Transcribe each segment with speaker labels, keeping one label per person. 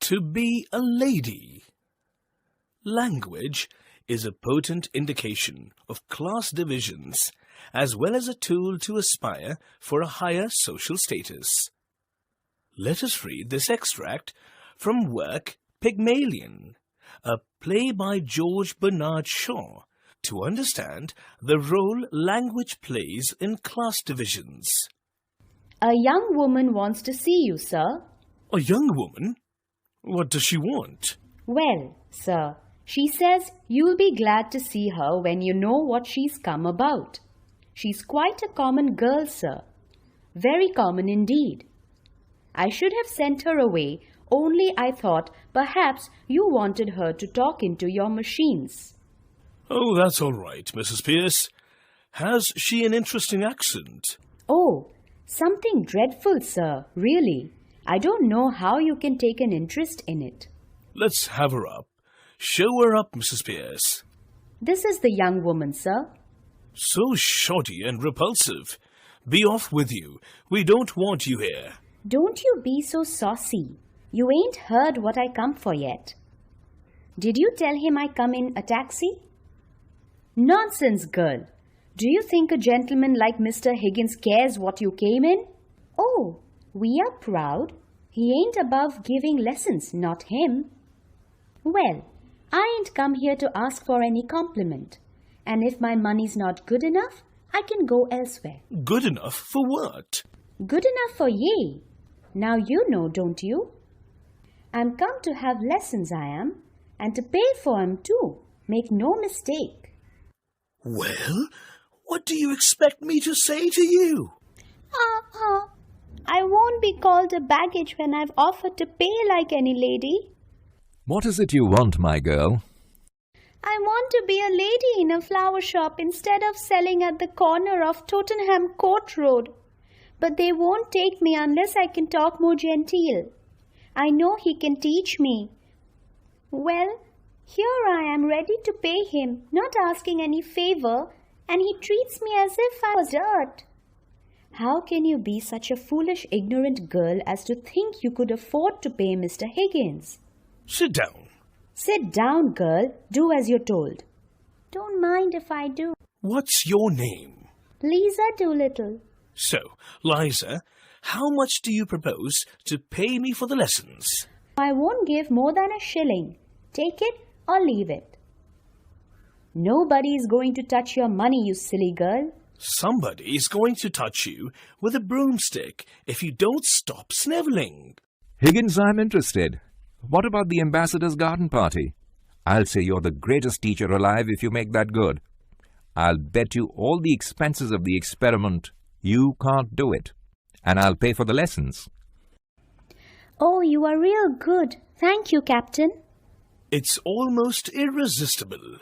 Speaker 1: To be a lady. Language is a potent indication of class divisions as well as a tool to aspire for a higher social status. Let us read this extract from work Pygmalion, a play by George Bernard Shaw, to understand the role language plays in class divisions.
Speaker 2: A young woman wants to see you, sir.
Speaker 1: A young woman? What does she want?
Speaker 2: Well, sir, she says you'll be glad to see her when you know what she's come about. She's quite a common girl, sir. Very common indeed. I should have sent her away, only I thought perhaps you wanted her to talk into your machines.
Speaker 1: Oh, that's all right, Mrs. Pierce. Has she an interesting accent?
Speaker 2: Oh, something dreadful, sir, really. I don't know how you can take an interest in it.
Speaker 1: Let's have her up. Show her up, Mrs. Pierce.
Speaker 2: This is the young woman, sir.
Speaker 1: So shoddy and repulsive. Be off with you. We don't want you here.
Speaker 2: Don't you be so saucy. You ain't heard what I come for yet. Did you tell him I come in a taxi? Nonsense, girl. Do you think a gentleman like Mr. Higgins cares what you came in? Oh, we are proud. He ain't above giving lessons, not him. Well, I ain't come here to ask for any compliment. And if my money's not good enough, I can go elsewhere.
Speaker 1: Good enough for what?
Speaker 2: Good enough for ye. Now you know, don't you? I'm come to have lessons, I am, and to pay for 'em too. Make no mistake.
Speaker 1: Well, what do you expect me to say to you?
Speaker 2: I won't be called a baggage when I've offered to pay like any lady.
Speaker 3: What is it you want, my girl?
Speaker 2: I want to be a lady in a flower shop instead of selling at the corner of Tottenham Court Road. But they won't take me unless I can talk more genteel. I know he can teach me. Well, here I am ready to pay him, not asking any favor, and he treats me as if I was dirt. How can you be such a foolish, ignorant girl as to think you could afford to pay Mr. Higgins?
Speaker 1: Sit down.
Speaker 2: Sit down, girl. Do as you're told. Don't mind if I do.
Speaker 1: What's your name?
Speaker 2: Lisa Doolittle.
Speaker 1: So, Liza, how much do you propose to pay me for the lessons?
Speaker 2: I won't give more than a shilling. Take it or leave it. Nobody is going to touch your money, you silly girl.
Speaker 1: Somebody is going to touch you with a broomstick if you don't stop snivelling.
Speaker 3: Higgins, I'm interested. What about the ambassador's garden party? I'll say you're the greatest teacher alive if you make that good. I'll bet you all the expenses of the experiment you can't do it, and I'll pay for the lessons.
Speaker 2: Oh, you are real good. Thank you, Captain.
Speaker 1: It's almost irresistible.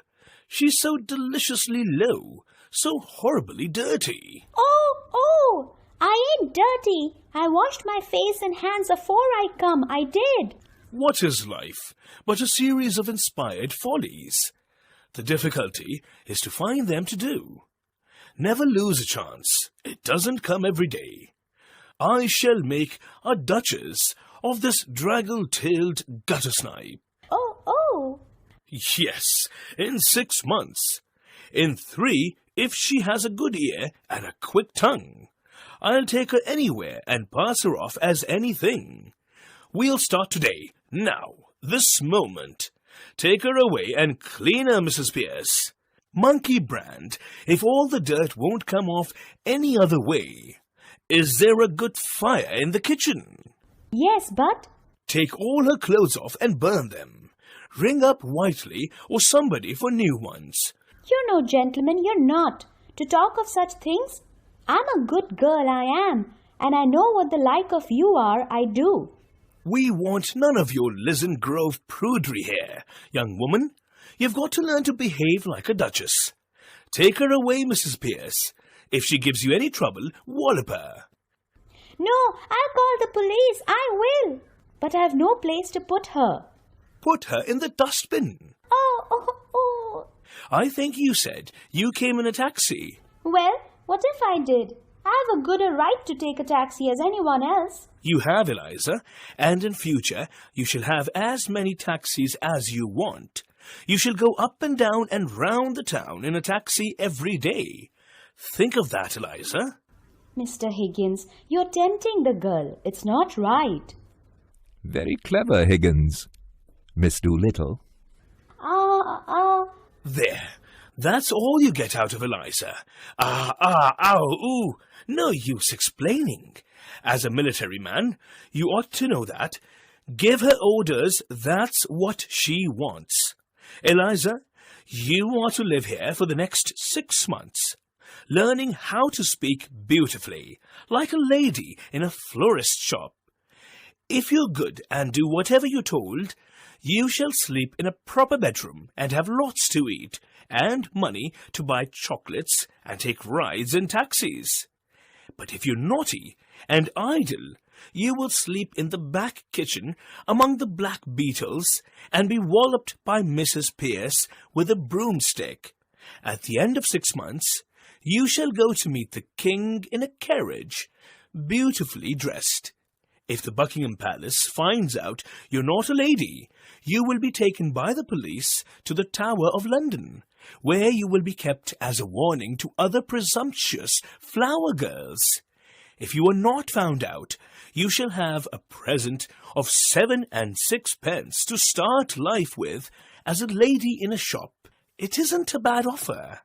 Speaker 1: She's so deliciously low, so horribly dirty.
Speaker 2: Oh, I ain't dirty. I washed my face and hands afore I come. I did.
Speaker 1: What is life but a series of inspired follies? The difficulty is to find them to do. Never lose a chance. It doesn't come every day. I shall make a duchess of this draggle-tailed guttersnipe.
Speaker 2: Oh.
Speaker 1: Yes, in 6 months. In 3, if she has a good ear and a quick tongue. I'll take her anywhere and pass her off as anything. We'll start today, now, this moment. Take her away and clean her, Mrs. Pierce. Monkey brand, if all the dirt won't come off any other way. Is there a good fire in the kitchen?
Speaker 2: Yes, but...
Speaker 1: Take all her clothes off and burn them. Ring up Whiteley or somebody for new ones.
Speaker 2: You're no gentleman, you're not. To talk of such things? I'm a good girl, I am. And I know what the like of you are, I do.
Speaker 1: We want none of your Lizen Grove prudery here, young woman. You've got to learn to behave like a duchess. Take her away, Mrs. Pierce. If she gives you any trouble, wallop her.
Speaker 2: No, I'll call the police, I will. But I've no place to put her.
Speaker 1: Put her in the dustbin.
Speaker 2: Oh.
Speaker 1: I think you said you came in a taxi.
Speaker 2: Well, what if I did? I have a good a right to take a taxi as anyone else.
Speaker 1: You have, Eliza, and in future you shall have as many taxis as you want. You shall go up and down and round the town in a taxi every day. Think of that, Eliza.
Speaker 2: Mr. Higgins, you're tempting the girl. It's not right.
Speaker 3: Very clever, Higgins. Miss Doolittle.
Speaker 1: There. That's all you get out of Eliza. Ooh. No use explaining. As a military man, you ought to know that. Give her orders, that's what she wants. Eliza, you are to live here for the next 6 months, learning how to speak beautifully, like a lady in a florist's shop. If you're good and do whatever you're told, you shall sleep in a proper bedroom and have lots to eat, and money to buy chocolates and take rides in taxis. But if you're naughty and idle, you will sleep in the back kitchen among the black beetles and be walloped by Mrs. Pierce with a broomstick. At the end of 6 months, you shall go to meet the king in a carriage, beautifully dressed. If the Buckingham Palace finds out you're not a lady, you will be taken by the police to the Tower of London, where you will be kept as a warning to other presumptuous flower girls. If you are not found out, you shall have a present of 7 and 6 pence to start life with as a lady in a shop. It isn't a bad offer.